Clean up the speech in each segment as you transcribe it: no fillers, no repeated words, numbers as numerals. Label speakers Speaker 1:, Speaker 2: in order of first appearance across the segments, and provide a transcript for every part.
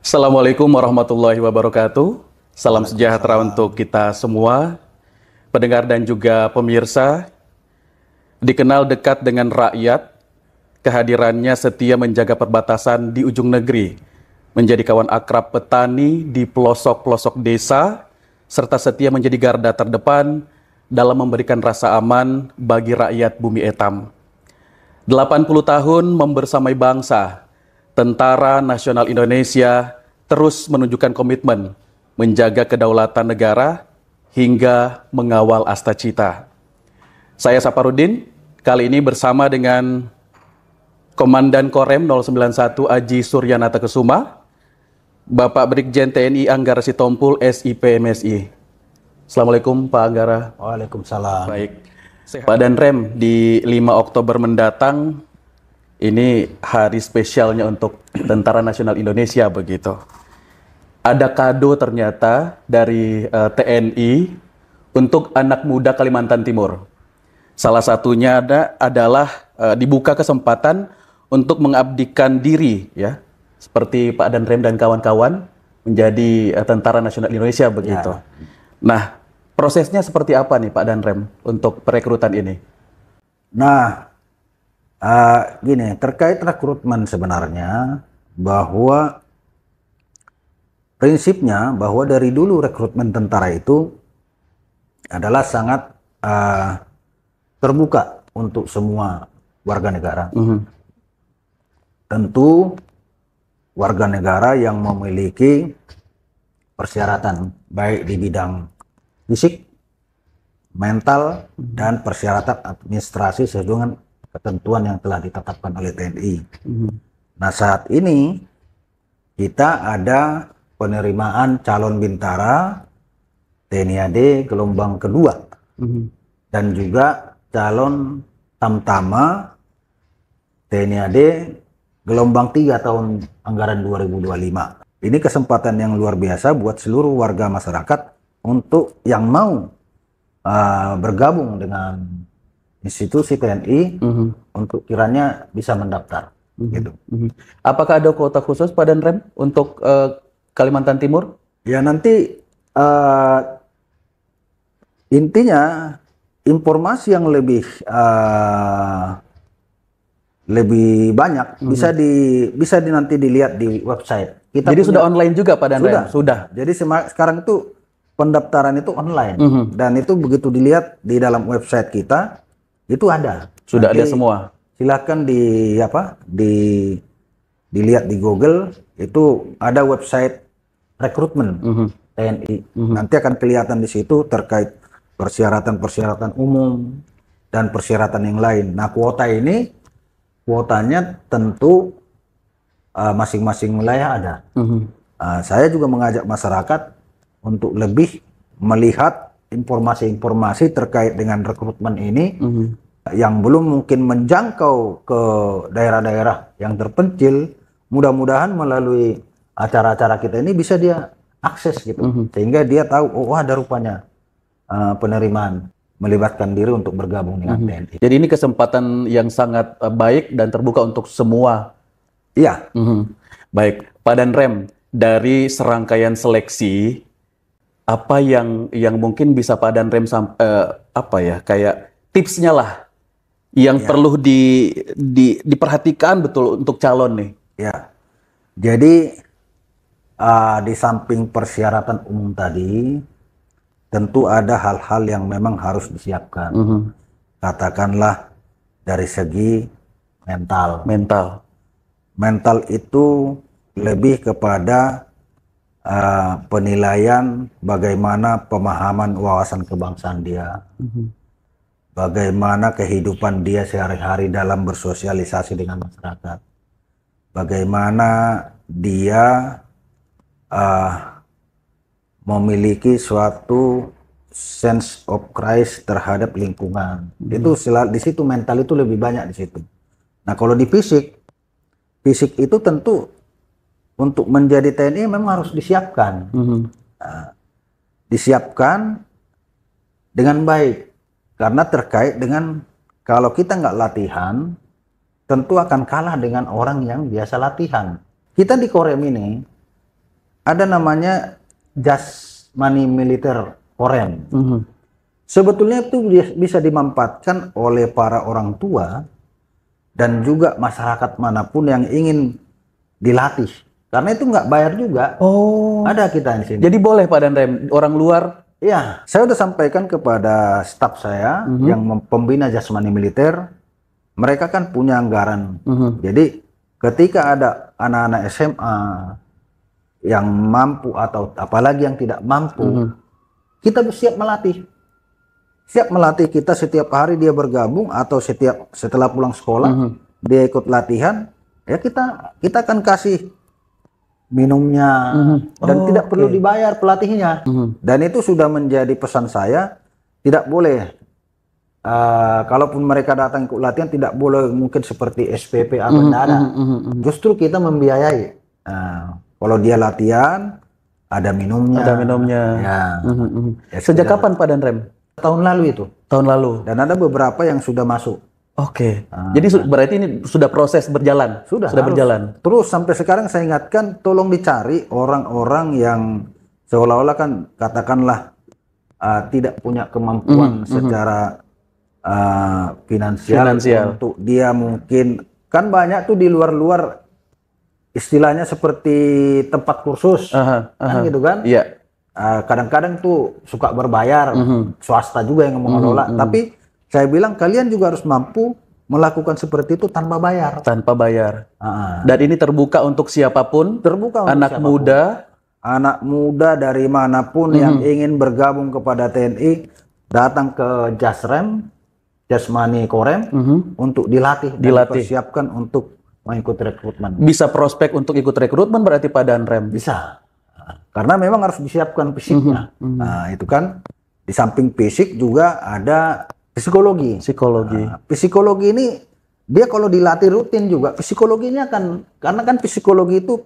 Speaker 1: Assalamualaikum warahmatullahi wabarakatuh. Salam sejahtera untuk kita semua, pendengar dan juga pemirsa. Dikenal dekat dengan rakyat, kehadirannya setia menjaga perbatasan di ujung negeri, menjadi kawan akrab petani di pelosok-pelosok desa, serta setia menjadi garda terdepan dalam memberikan rasa aman bagi rakyat Bumi Etam. 80 tahun membersamai bangsa, Tentara Nasional Indonesia terus menunjukkan komitmen menjaga kedaulatan negara hingga mengawal asta cita. Saya Saparudin, kali ini bersama dengan Komandan Korem 091 Aji Suryanata Kesuma, Bapak Brigjen TNI Anggara Sitompul SIP MSI. Assalamualaikum Pak Anggara.
Speaker 2: Waalaikumsalam.
Speaker 1: Baik. Pak Danrem, di 5 Oktober mendatang, ini hari spesialnya untuk Tentara Nasional Indonesia begitu. Ada kado ternyata dari TNI untuk anak muda Kalimantan Timur. Salah satunya adalah dibuka kesempatan untuk mengabdikan diri, ya, seperti Pak Danrem dan kawan-kawan menjadi Tentara Nasional Indonesia begitu.
Speaker 2: Ya.
Speaker 1: Nah, prosesnya seperti apa nih Pak Danrem untuk perekrutan ini?
Speaker 2: Nah, gini, terkait rekrutmen sebenarnya bahwa prinsipnya bahwa dari dulu rekrutmen tentara itu adalah sangat terbuka untuk semua warga negara. Tentu warga negara yang memiliki persyaratan baik di bidang fisik, mental, dan persyaratan administrasi sesuai dengan ketentuan yang telah ditetapkan oleh TNI. Nah, saat ini kita ada penerimaan calon bintara TNI AD gelombang kedua dan juga calon tamtama TNI AD gelombang 3 tahun anggaran 2025. Ini kesempatan yang luar biasa buat seluruh warga masyarakat untuk yang mau bergabung dengan institusi TNI untuk kiranya bisa mendaftar. Gitu.
Speaker 1: Apakah ada kuota khusus Pak Danrem untuk Kalimantan Timur?
Speaker 2: Ya, nanti intinya informasi yang lebih banyak bisa nanti dilihat di website.
Speaker 1: Jadi sudah online juga Pak Danrem?
Speaker 2: Sudah. Jadi sekarang itu pendaftaran itu online dan itu begitu dilihat di dalam website kita itu ada.
Speaker 1: Sudah
Speaker 2: nanti
Speaker 1: ada semua.
Speaker 2: Silakan dilihat di Google, itu ada website rekrutmen TNI. Nanti akan kelihatan di situ terkait persyaratan-persyaratan umum dan persyaratan yang lain. Nah, kuotanya tentu masing-masing wilayah ada. Saya juga mengajak masyarakat untuk lebih melihat informasi-informasi terkait dengan rekrutmen ini yang belum mungkin menjangkau ke daerah-daerah yang terpencil. Mudah-mudahan melalui acara-acara kita ini bisa dia akses gitu, sehingga dia tahu, oh ada rupanya penerimaan melibatkan diri untuk bergabung dengan TNI.
Speaker 1: Jadi ini kesempatan yang sangat baik dan terbuka untuk semua.
Speaker 2: Iya.
Speaker 1: Baik, Pak Danrem, dari serangkaian seleksi, apa yang mungkin bisa Pak Danrem kayak tipsnya lah yang perlu diperhatikan betul untuk calon nih?
Speaker 2: Ya, jadi di samping persyaratan umum tadi, tentu ada hal-hal yang memang harus disiapkan. Katakanlah dari segi mental. Mental itu lebih kepada penilaian bagaimana pemahaman wawasan kebangsaan dia, bagaimana kehidupan dia sehari-hari dalam bersosialisasi dengan masyarakat, bagaimana dia memiliki suatu sense of Christ terhadap lingkungan. Itu di situ mental itu lebih banyak di situ. Nah, kalau di fisik itu tentu untuk menjadi TNI memang harus disiapkan. Disiapkan dengan baik. Karena terkait dengan kalau kita nggak latihan, tentu akan kalah dengan orang yang biasa latihan. Kita di Korem ini ada namanya jasmani militer korem. Sebetulnya itu bisa dimanfaatkan oleh para orang tua dan juga masyarakat manapun yang ingin dilatih. Karena itu nggak bayar juga.
Speaker 1: Oh.
Speaker 2: Ada kita di sini.
Speaker 1: Jadi boleh Pak Danrem, orang luar.
Speaker 2: Ya, saya udah sampaikan kepada staf saya yang pembina jasmani militer. Mereka kan punya anggaran. Jadi ketika ada anak-anak SMA yang mampu atau apalagi yang tidak mampu, kita siap melatih. Siap melatih, kita setiap hari dia bergabung atau setelah pulang sekolah dia ikut latihan, ya kita akan kasih minumnya dan tidak perlu dibayar pelatihnya. Dan itu sudah menjadi pesan saya, tidak boleh kalaupun mereka datang ikut latihan tidak boleh mungkin seperti SPP atau ada. Justru kita membiayai. Kalau dia latihan ada minumnya.
Speaker 1: Ada minumnya.
Speaker 2: Ya. Ya,
Speaker 1: sejak kapan Pak Danrem?
Speaker 2: Tahun lalu itu.
Speaker 1: Tahun lalu.
Speaker 2: Dan ada beberapa yang sudah masuk.
Speaker 1: Oke. Jadi berarti ini sudah proses berjalan.
Speaker 2: Sudah
Speaker 1: berjalan.
Speaker 2: Terus sampai sekarang saya ingatkan, tolong dicari orang-orang yang seolah-olah kan katakanlah tidak punya kemampuan secara finansial untuk dia mungkin kan banyak tuh di luar-luar istilahnya seperti tempat kursus kan gitu kan.
Speaker 1: Iya.
Speaker 2: Kadang-kadang tuh suka berbayar, swasta juga yang mengelola. Tapi saya bilang kalian juga harus mampu melakukan seperti itu tanpa bayar.
Speaker 1: Tanpa bayar. Dan ini terbuka untuk siapapun.
Speaker 2: Terbuka untuk
Speaker 1: anak
Speaker 2: siapapun. Anak muda dari manapun yang ingin bergabung kepada TNI datang ke Jasrem, Jasmani Korem untuk dilatih. Dan dipersiapkan untuk mengikuti rekrutmen.
Speaker 1: Bisa prospek untuk ikut rekrutmen berarti Pak Danrem?
Speaker 2: Bisa. Karena memang harus disiapkan fisiknya. Nah, itu kan di samping fisik juga ada psikologi. Psikologi ini dia kalau dilatih rutin juga psikologinya kan, karena kan psikologi itu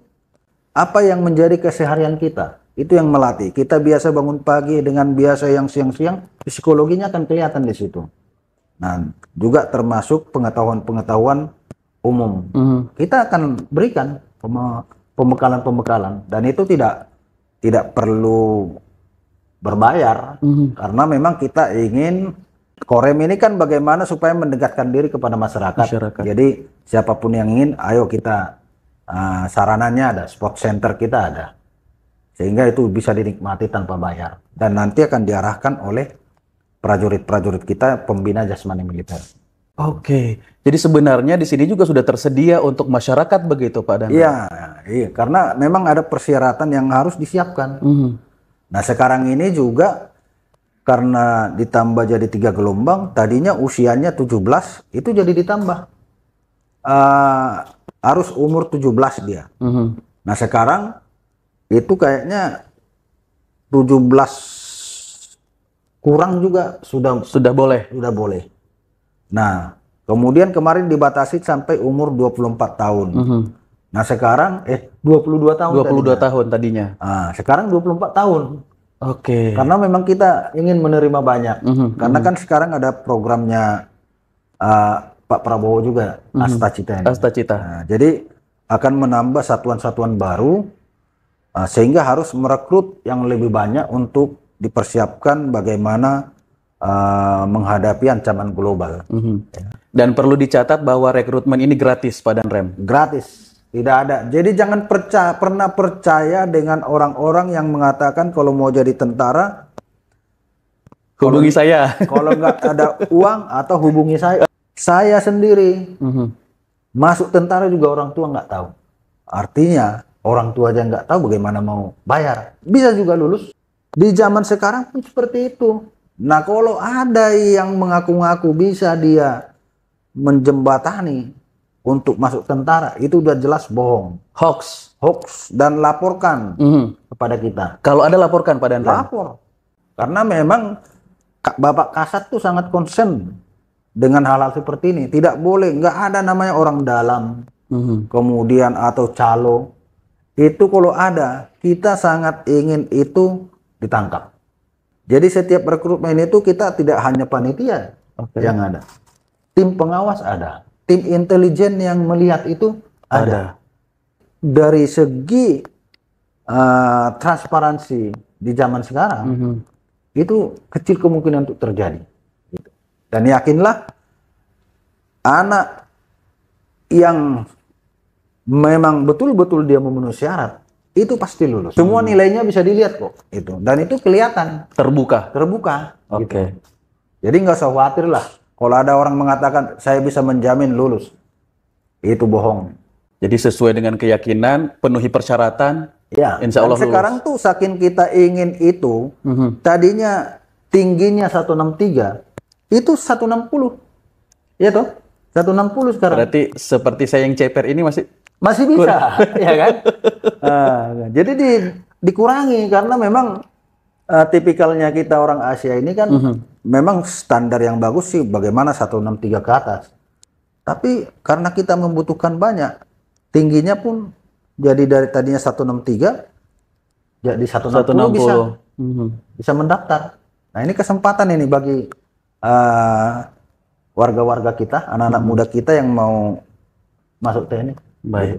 Speaker 2: apa yang menjadi keseharian kita. Itu yang melatih. Kita biasa bangun pagi dengan biasa yang siang-siang, psikologinya akan kelihatan di situ. Nah, juga termasuk pengetahuan-pengetahuan umum. Kita akan berikan pembekalan-pembekalan dan itu tidak perlu berbayar karena memang kita ingin Korem ini kan bagaimana supaya mendekatkan diri kepada masyarakat. Jadi siapapun yang ingin, ayo kita sarananya ada, sport center kita ada, sehingga itu bisa dinikmati tanpa bayar dan nanti akan diarahkan oleh prajurit-prajurit kita pembina jasmani militer.
Speaker 1: Oke, jadi sebenarnya di sini juga sudah tersedia untuk masyarakat begitu Pak Danrem?
Speaker 2: Iya, karena memang ada persyaratan yang harus disiapkan. Nah sekarang ini juga karena ditambah jadi 3 gelombang, tadinya usianya 17, itu jadi ditambah. Harus umur 17 dia. Nah sekarang itu kayaknya 17 kurang juga sudah boleh. Nah, kemudian kemarin dibatasi sampai umur 24 tahun. Nah, sekarang 22 tahun.
Speaker 1: 22 tahun tadinya.
Speaker 2: Nah, sekarang 24 tahun.
Speaker 1: Oke.
Speaker 2: Karena memang kita ingin menerima banyak. Karena kan sekarang ada programnya Pak Prabowo juga, Asta Cita. Nah, jadi akan menambah satuan-satuan baru sehingga harus merekrut yang lebih banyak untuk dipersiapkan bagaimana menghadapi ancaman global.
Speaker 1: Dan perlu dicatat bahwa rekrutmen ini gratis Pak Danrem?
Speaker 2: Gratis, tidak ada. Jadi jangan pernah percaya dengan orang-orang yang mengatakan kalau mau jadi tentara
Speaker 1: hubungi saya.
Speaker 2: Kalau nggak ada uang atau hubungi saya. Saya sendiri masuk tentara juga orang tua nggak tahu. Artinya orang tua aja nggak tahu bagaimana mau bayar. Bisa juga lulus. Di zaman sekarang pun seperti itu. Nah kalau ada yang mengaku-ngaku bisa dia menjembatani untuk masuk tentara, itu udah jelas bohong. Hoax dan laporkan kepada kita.
Speaker 1: Kalau ada laporkan Pak Danrem?
Speaker 2: Lapor. Karena memang Bapak Kasat tuh sangat concern dengan hal-hal seperti ini. Tidak boleh, nggak ada namanya orang dalam, kemudian atau calo. Itu kalau ada, kita sangat ingin itu ditangkap. Jadi setiap rekrutmen itu kita tidak hanya panitia yang ada. Tim pengawas ada. Tim intelijen yang melihat itu ada. Dari segi transparansi di zaman sekarang, itu kecil kemungkinan untuk terjadi. Gitu. Dan yakinlah, anak yang memang betul-betul dia memenuhi syarat, itu pasti lulus. Semua nilainya bisa dilihat kok. Itu. Dan itu kelihatan.
Speaker 1: Terbuka.
Speaker 2: Oke.
Speaker 1: Oke.
Speaker 2: Jadi nggak usah khawatir lah. Kalau ada orang mengatakan saya bisa menjamin lulus, itu bohong.
Speaker 1: Jadi sesuai dengan keyakinan, penuhi persyaratan,
Speaker 2: Ya.
Speaker 1: insya Allah
Speaker 2: Dan sekarang tuh saking kita ingin itu, tadinya tingginya 163, itu 160. Iya toh? 160 sekarang.
Speaker 1: Berarti seperti saya yang ceper ini
Speaker 2: Masih bisa, ya kan? Jadi dikurangi karena memang tipikalnya kita orang Asia ini kan memang standar yang bagus sih bagaimana 163 ke atas. Tapi karena kita membutuhkan banyak, tingginya pun jadi dari tadinya 163 jadi 160 bisa mendaftar. Nah, ini kesempatan ini bagi warga-warga kita, anak-anak muda kita yang mau masuk TNI.
Speaker 1: Baik.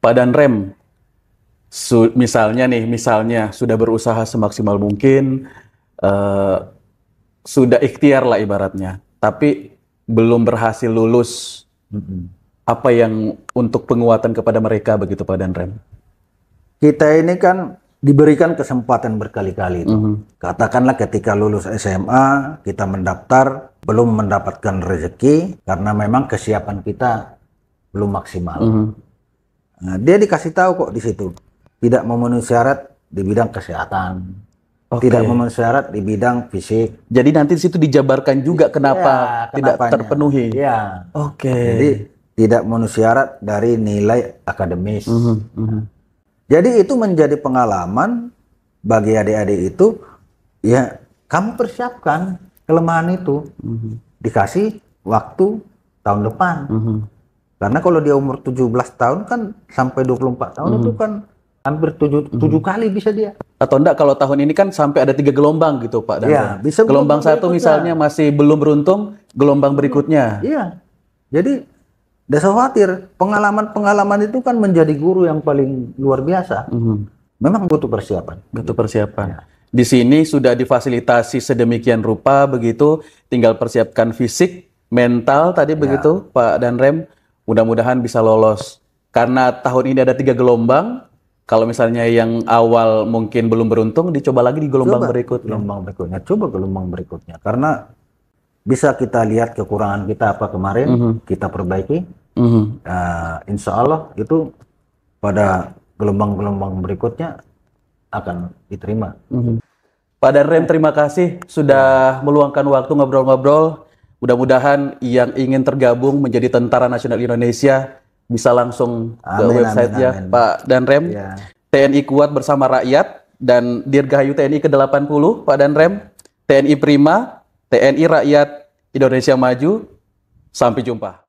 Speaker 1: Pak Danrem, misalnya sudah berusaha semaksimal mungkin, sudah ikhtiar lah ibaratnya, tapi belum berhasil lulus. Apa yang untuk penguatan kepada mereka begitu Pak Danrem?
Speaker 2: Kita ini kan diberikan kesempatan berkali-kali. Katakanlah ketika lulus SMA, kita mendaftar, belum mendapatkan rezeki karena memang kesiapan kita belum maksimal. Nah, dia dikasih tahu kok di situ, tidak memenuhi syarat di bidang kesehatan, tidak memenuhi syarat di bidang fisik.
Speaker 1: Jadi nanti di situ dijabarkan juga kenapa tidak terpenuhi.
Speaker 2: Ya.
Speaker 1: Oke.
Speaker 2: Jadi tidak memenuhi syarat dari nilai akademis. Jadi itu menjadi pengalaman bagi adik-adik itu. Ya, kamu persiapkan kelemahan itu, dikasih waktu tahun depan. Karena kalau dia umur 17 tahun kan sampai 24 tahun itu kan hampir 7 kali bisa dia.
Speaker 1: Atau enggak kalau tahun ini kan sampai ada 3 gelombang gitu Pak Danrem.
Speaker 2: Ya, bisa
Speaker 1: gelombang 1 misalnya masih belum beruntung, gelombang berikutnya.
Speaker 2: Iya. Jadi tidak usah khawatir, pengalaman-pengalaman itu kan menjadi guru yang paling luar biasa. Memang butuh persiapan.
Speaker 1: Butuh persiapan. Ya. Di sini sudah difasilitasi sedemikian rupa begitu, tinggal persiapkan fisik, mental tadi begitu Pak Danrem. Mudah-mudahan bisa lolos. Karena tahun ini ada 3 gelombang. Kalau misalnya yang awal mungkin belum beruntung, dicoba lagi di gelombang berikutnya.
Speaker 2: Coba gelombang berikutnya. Karena bisa kita lihat kekurangan kita apa kemarin, kita perbaiki. Insya Allah itu pada gelombang-gelombang berikutnya akan diterima.
Speaker 1: Pak Danrem, terima kasih sudah meluangkan waktu ngobrol-ngobrol. Mudah-mudahan yang ingin tergabung menjadi Tentara Nasional Indonesia bisa langsung ke websitenya Pak Danrem. TNI Kuat Bersama Rakyat dan Dirgahayu TNI ke-80 Pak Danrem. TNI Prima, TNI Rakyat Indonesia Maju. Sampai jumpa.